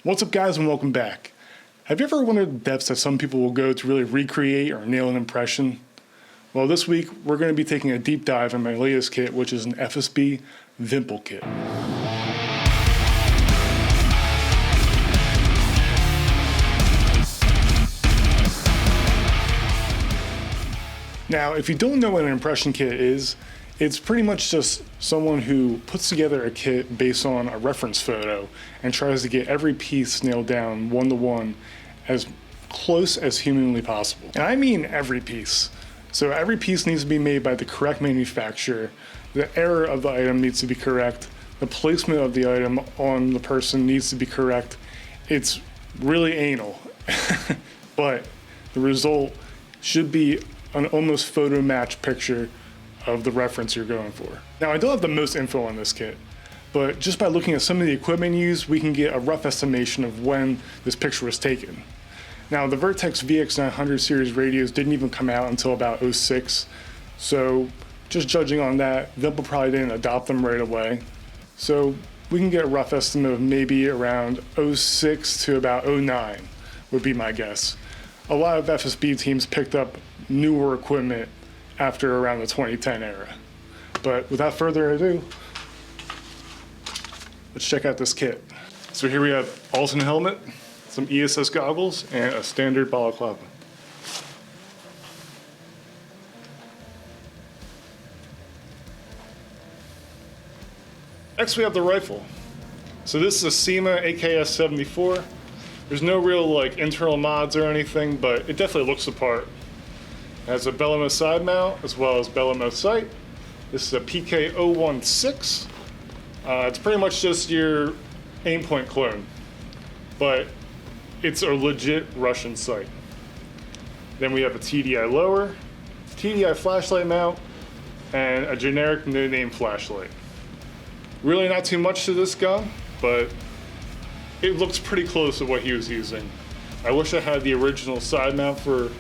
What's up guys and welcome back. Have you ever wondered the depths that some people will go to really recreate or nail an impression? Well, this week we're going to be taking a deep dive in my latest kit, which is an FSB Vympel Kit. Now, if you don't know what an impression kit is, it's pretty much just someone who puts together a kit based on a reference photo and tries to get every piece nailed down one-to-one as close as humanly possible. And I mean every piece. So every piece needs to be made by the correct manufacturer, the error of the item needs to be correct, the placement of the item on the person needs to be correct. It's really anal, but the result should be an almost photo match picture of the reference you're going for. Now, I don't have the most info on this kit, but just by looking at some of the equipment used, we can get a rough estimation of when this picture was taken. Now, the Vertex VX900 series radios didn't even come out until about 06, so just judging on that, Vympel probably didn't adopt them right away. So we can get a rough estimate of maybe around 06 to about 09 would be my guess. A lot of FSB teams picked up newer equipment after around the 2010 era. But without further ado, let's check out this kit. So here we have alternate helmet, some ESS goggles, and a standard balaclava. Next we have the rifle. So this is a SEMA AKS-74. There's no real internal mods or anything, but it definitely looks the part. It has a Bellomo side mount as well as Bellomo sight. This is a PK016. It's pretty much just your aimpoint clone, but it's a legit Russian sight. Then we have a TDI lower, TDI flashlight mount, and a generic no-name flashlight. Really not too much to this gun, but it looks pretty close to what he was using. I wish I had the original side mount for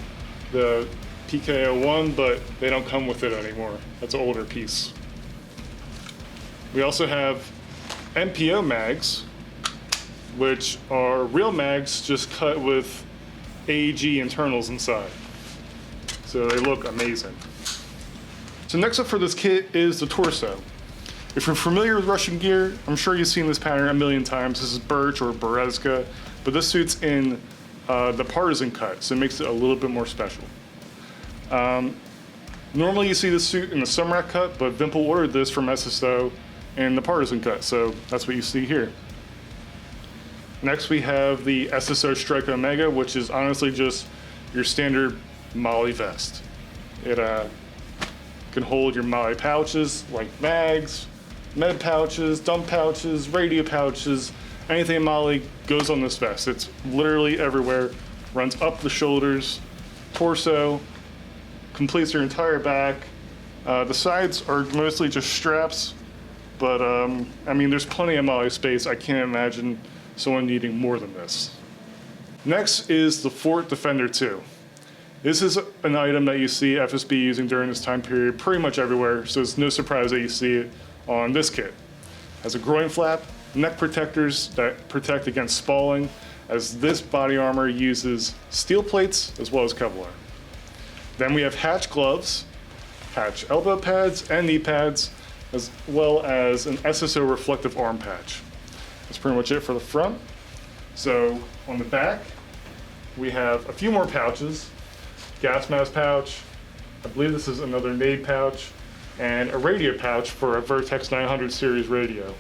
the PK01, but they don't come with it anymore. That's an older piece. We also have MPO mags, which are real mags just cut with AEG internals inside. So they look amazing. So next up for this kit is the torso. If you're familiar with Russian gear, I'm sure you've seen this pattern a million times. This is Birch or Berezka, but this suit's in the partisan cut, so it makes it a little bit more special. Normally you see this suit in the Sumrak cut, but Vympel ordered this from SSO in the partisan cut, so that's what you see here. Next we have the SSO Strike Omega, which is honestly just your standard MOLLE vest. It can hold your MOLLE pouches like mags, med pouches, dump pouches, radio pouches, anything MOLLE goes on this vest. It's literally everywhere, runs up the shoulders, torso, completes your entire back. The sides are mostly just straps, but I mean, there's plenty of MOLLE space. I can't imagine someone needing more than this. Next is the Fort Defender 2. This is an item that you see FSB using during this time period pretty much everywhere, so it's no surprise that you see it on this kit. It has a groin flap, neck protectors that protect against spalling, as this body armor uses steel plates as well as Kevlar. Then we have hatch gloves, hatch elbow pads and knee pads, as well as an SSO reflective arm patch. That's pretty much it for the front. So on the back, we have a few more pouches, gas mask pouch, I believe this is another nade pouch, and a radio pouch for a Vertex 900 series radio.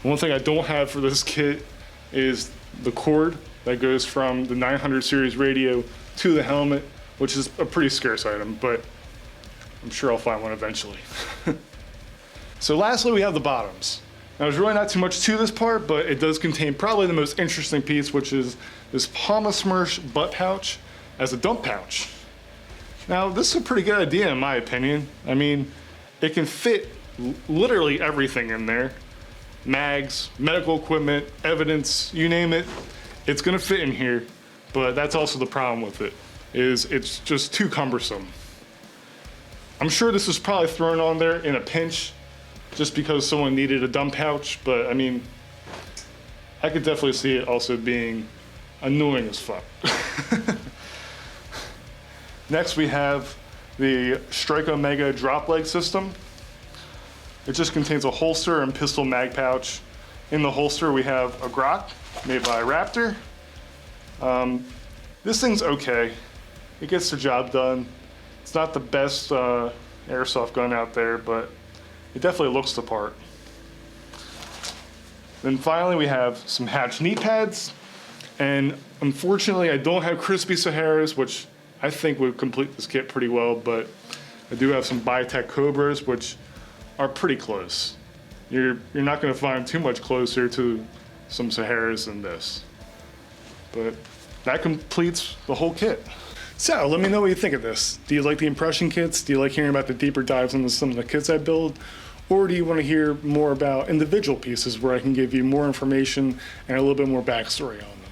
One thing I don't have for this kit is the cord that goes from the 900 series radio to the helmet, which is a pretty scarce item, but I'm sure I'll find one eventually. So lastly, we have the bottoms. Now, there's really not too much to this part, but it does contain probably the most interesting piece, which is this Palma Smersh butt pouch as a dump pouch. Now, this is a pretty good idea in my opinion. I mean, it can fit literally everything in there. Mags, medical equipment, evidence, you name it, it's gonna fit in here, but that's also the problem with it, is it's just too cumbersome. I'm sure this was probably thrown on there in a pinch just because someone needed a dump pouch, but I mean, I could definitely see it also being annoying as fuck. Next we have the Strike Omega drop leg system. It just contains a holster and pistol mag pouch. In the holster we have a Glock made by Raptor. This thing's okay. It gets the job done. It's not the best airsoft gun out there, but it definitely looks the part. Then finally we have some Hatch knee pads. And unfortunately I don't have Crispy Saharas, which I think would complete this kit pretty well, but I do have some Biotech Cobras, which are pretty close. You're not gonna find too much closer to some Saharas than this. But that completes the whole kit. So let me know what you think of this. Do you like the impression kits? Do you like hearing about the deeper dives into some of the kits I build? Or do you want to hear more about individual pieces where I can give you more information and a little bit more backstory on them?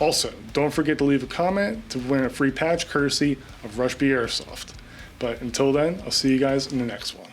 Also, don't forget to leave a comment to win a free patch courtesy of Rush B Airsoft. But until then, I'll see you guys in the next one.